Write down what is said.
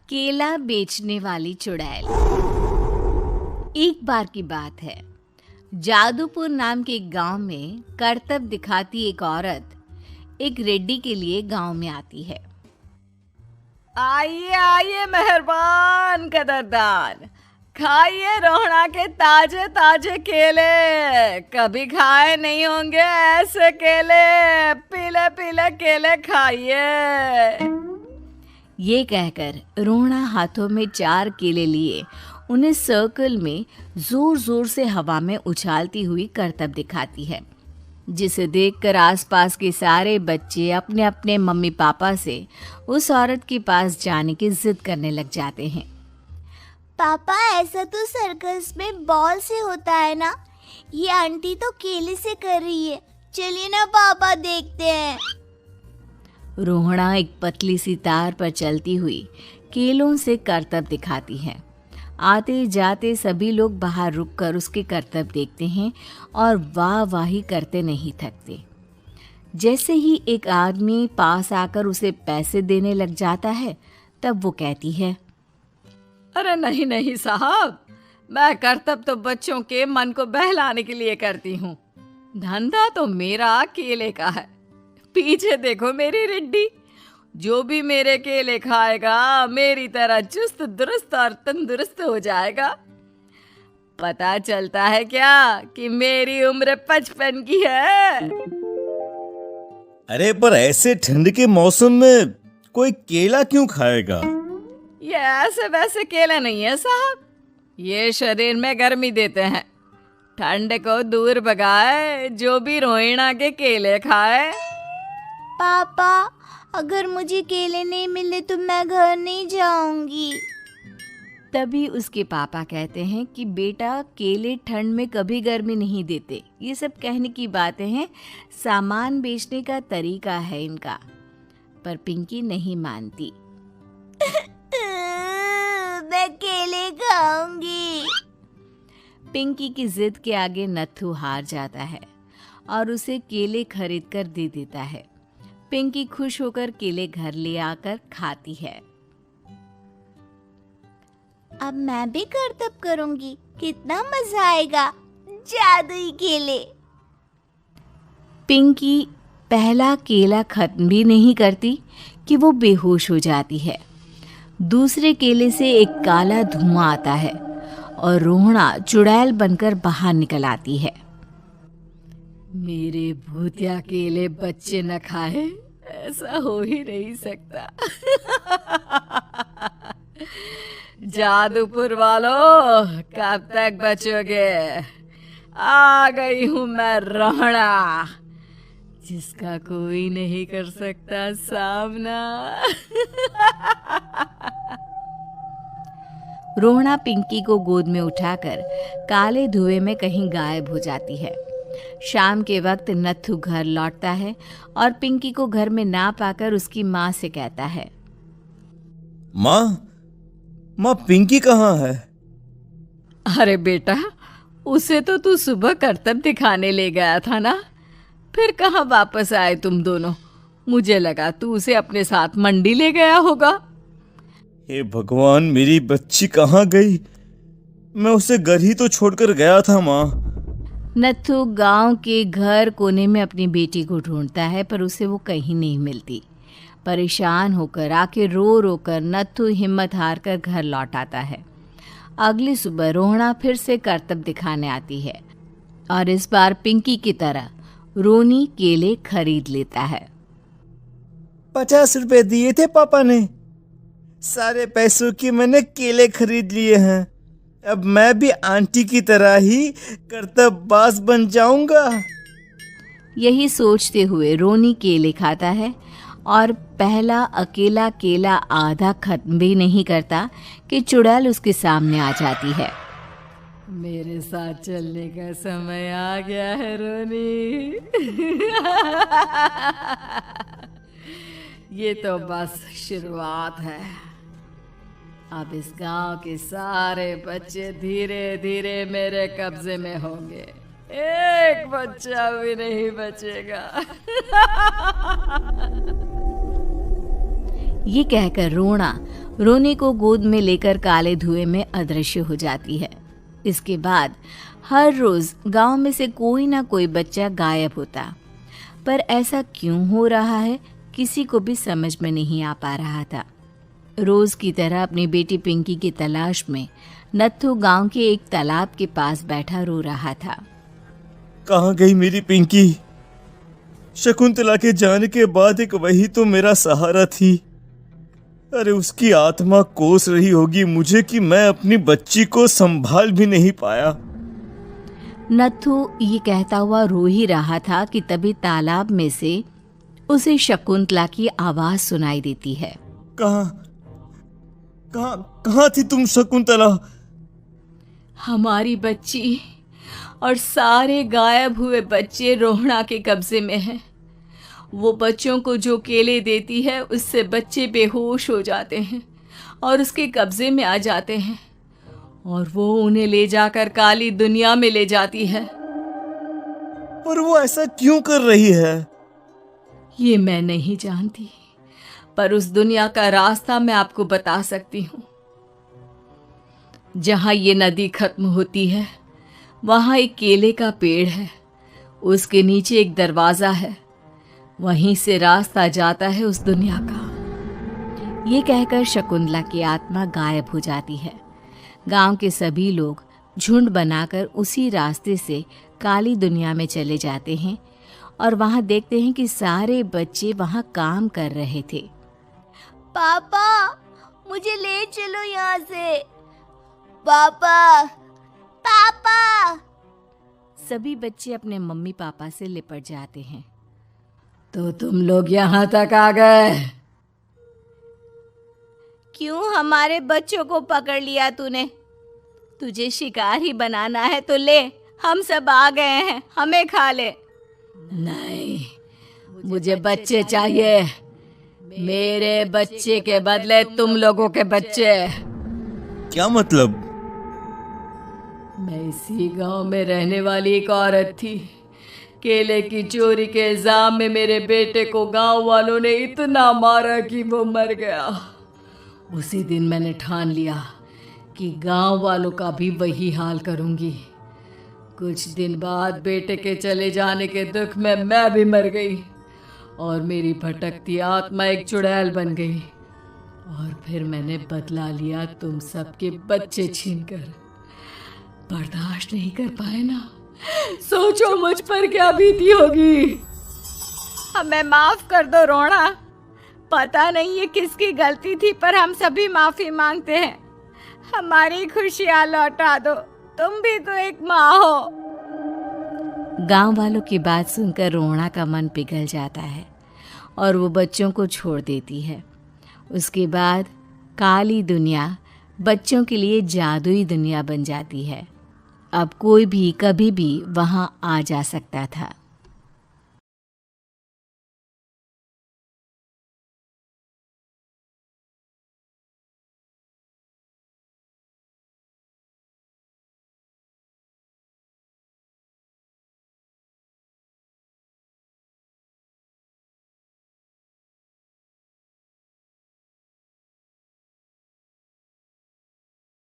केला बेचने वाली चुड़ैल। एक बार की बात है, जादूपुर नाम के एक गांव में करतब दिखाती एक औरत एक रेड्डी के लिए गांव में आती है। आइए आइए मेहरबान कदरदान, खाइए रोहना के ताजे ताजे केले। कभी खाए नहीं होंगे ऐसे केले। पीले पीले केले खाइए। ये कहकर रोहना हाथों में 4 केले लिए उन्हें सर्कल में जोर जोर से हवा में उछालती हुई करतब दिखाती है, जिसे देखकर आसपास के सारे बच्चे अपने अपने मम्मी पापा से उस औरत के पास जाने की जिद करने लग जाते हैं। पापा, ऐसा तो सर्कस में बॉल से होता है ना, ये आंटी तो केले से कर रही है। चलिए ना पापा, देखते हैं। रोहना एक पतली सी तार पर चलती हुई केलों से करतब दिखाती है। आते जाते सभी लोग बाहर रुककर उसके करतब देखते हैं और वाह वाही करते नहीं थकते। जैसे ही एक आदमी पास आकर उसे पैसे देने लग जाता है, तब वो कहती है, अरे नहीं नहीं साहब, मैं करतब तो बच्चों के मन को बहलाने के लिए करती हूँ। धंधा तो मेरा केले का है। पीछे देखो मेरी रिड्डी, जो भी मेरे केले खाएगा मेरी तरह चुस्त दुरुस्त और तंदुरुस्त हो जाएगा। पता चलता है क्या कि मेरी उम्र 55 की है। अरे पर ऐसे ठंड के मौसम में कोई केला क्यों खाएगा? ये ऐसे वैसे केले नहीं है साहब, ये शरीर में गर्मी देते हैं। ठंड को दूर भगाए जो भी रोहिणा के केले खाए। पापा, अगर मुझे केले नहीं मिले तो मैं घर नहीं जाऊंगी। तभी उसके पापा कहते हैं कि बेटा, केले ठंड में कभी गर्मी नहीं देते। ये सब कहने की बातें हैं, सामान बेचने का तरीका है इनका। पर पिंकी नहीं मानती। मैं केले खाऊंगी। पिंकी की जिद के आगे नत्थू हार जाता है और उसे केले खरीद कर दे देता है। पिंकी खुश होकर केले घर ले आकर खाती है। अब मैं भी करतब करूंगी, कितना मजा आएगा। जादुई केले। पिंकी पहला केला खत्म भी नहीं करती कि वो बेहोश हो जाती है। दूसरे केले से एक काला धुआं आता है और रोहना चुड़ैल बनकर बाहर निकल आती है। मेरे भूतिया केले बच्चे न खाए, ऐसा हो ही नहीं सकता। जादूपुर वालों, कब तक बचोगे? आ गई हूं मैं रोहना, जिसका कोई नहीं कर सकता सामना। रोहना पिंकी को गोद में उठाकर काले धुएं में कहीं गायब हो जाती है। शाम के वक्त नत्थू घर लौटता है और पिंकी को घर में ना पाकर उसकी माँ से कहता है, माँ पिंकी कहाँ है? अरे बेटा, उसे तो तू सुबह करतब दिखाने ले गया था ना, फिर कहाँ वापस आए तुम दोनों? मुझे लगा तू उसे अपने साथ मंडी ले गया होगा। हे भगवान, मेरी बच्ची कहाँ गई? मैं उसे घर ही तो छोड़कर गया था माँ। नत्थू गांव के घर कोने में अपनी बेटी को ढूंढता है, पर उसे वो कहीं नहीं मिलती। परेशान होकर आके रो रो कर नत्थू हिम्मत हार कर घर लौट आता है। अगली सुबह रोहना फिर से करतब दिखाने आती है और इस बार पिंकी की तरह रोनी केले खरीद लेता है। 50 रुपए दिए थे पापा ने, सारे पैसों की मैंने केले खरीद लिए हैं। अब मैं भी आंटी की तरह ही करतबबाज बन जाऊंगा। यही सोचते हुए रोनी केले खाता है और पहला अकेला केला आधा खत्म भी नहीं करता कि चुड़ैल उसके सामने आ जाती है। मेरे साथ चलने का समय आ गया है रोनी। ये तो बस शुरुआत है। अब इस गांव के सारे बच्चे धीरे धीरे मेरे कब्जे में होंगे। एक बच्चा भी नहीं बचेगा। ये कहकर रोना रोनी को गोद में लेकर काले धुएं में अदृश्य हो जाती है। इसके बाद हर रोज गांव में से कोई ना कोई बच्चा गायब होता, पर ऐसा क्यों हो रहा है किसी को भी समझ में नहीं आ पा रहा था। रोज की तरह अपनी बेटी पिंकी की तलाश में नत्थू गांव के एक तालाब के पास बैठा रो रहा था। कहाँ गई मेरी पिंकी? शकुंतला के जाने के बाद एक वही तो मेरा सहारा थी। अरे उसकी आत्मा कोस रही होगी मुझे कि मैं अपनी बच्ची को संभाल भी नहीं पाया। नत्थू ये कहता हुआ रो ही रहा था कि तभी तालाब में से उसे शकुंतला की आवाज सुनाई देती है। कहाँ कहाँ थी तुम शकुंतला? हमारी बच्ची और सारे गायब हुए बच्चे रोहणा के कब्जे में हैं। वो बच्चों को जो केले देती है उससे बच्चे बेहोश हो जाते हैं और उसके कब्जे में आ जाते हैं और वो उन्हें ले जाकर काली दुनिया में ले जाती है। पर वो ऐसा क्यों कर रही है? ये मैं नहीं जानती, पर उस दुनिया का रास्ता मैं आपको बता सकती हूँ। जहाँ ये नदी खत्म होती है वहाँ एक केले का पेड़ है, उसके नीचे एक दरवाज़ा है, वहीं से रास्ता जाता है उस दुनिया का। ये कहकर शकुंतला की आत्मा गायब हो जाती है। गांव के सभी लोग झुंड बनाकर उसी रास्ते से काली दुनिया में चले जाते हैं और वहाँ देखते हैं कि सारे बच्चे वहाँ काम कर रहे थे। पापा मुझे ले चलो यहाँ से। पापा पापा। सभी बच्चे अपने मम्मी पापा से लिपट जाते हैं। तो तुम लोग यहाँ तक आ गए? क्यों हमारे बच्चों को पकड़ लिया तूने? तुझे शिकार ही बनाना है तो ले, हम सब आ गए हैं, हमें खा ले। नहीं, मुझे बच्चे चाहिए। मेरे बच्चे के बदले तुम लोगों के बच्चे। क्या मतलब? मैं इसी गांव में रहने वाली एक औरत थी। केले की चोरी के इल्जाम में मेरे बेटे को गांव वालों ने इतना मारा कि वो मर गया। उसी दिन मैंने ठान लिया कि गांव वालों का भी वही हाल करूंगी। कुछ दिन बाद बेटे के चले जाने के दुख में मैं भी मर गई और मेरी भटकती आत्मा एक चुड़ैल बन गई। और फिर मैंने बदला लिया तुम सबके बच्चे छीनकर। बर्दाश्त नहीं कर पाए ना? सोचो मुझ पर क्या बीती होगी। हमें माफ कर दो रोहणा। पता नहीं ये किसकी गलती थी, पर हम सभी माफी मांगते हैं। हमारी खुशियाँ लौटा दो, तुम भी तो एक माँ हो। गांव वालों की बात सुनकर रोहणा का मन पिघल जाता है और वो बच्चों को छोड़ देती है। उसके बाद काली दुनिया बच्चों के लिए जादुई दुनिया बन जाती है। अब कोई भी कभी भी वहाँ आ जा सकता था।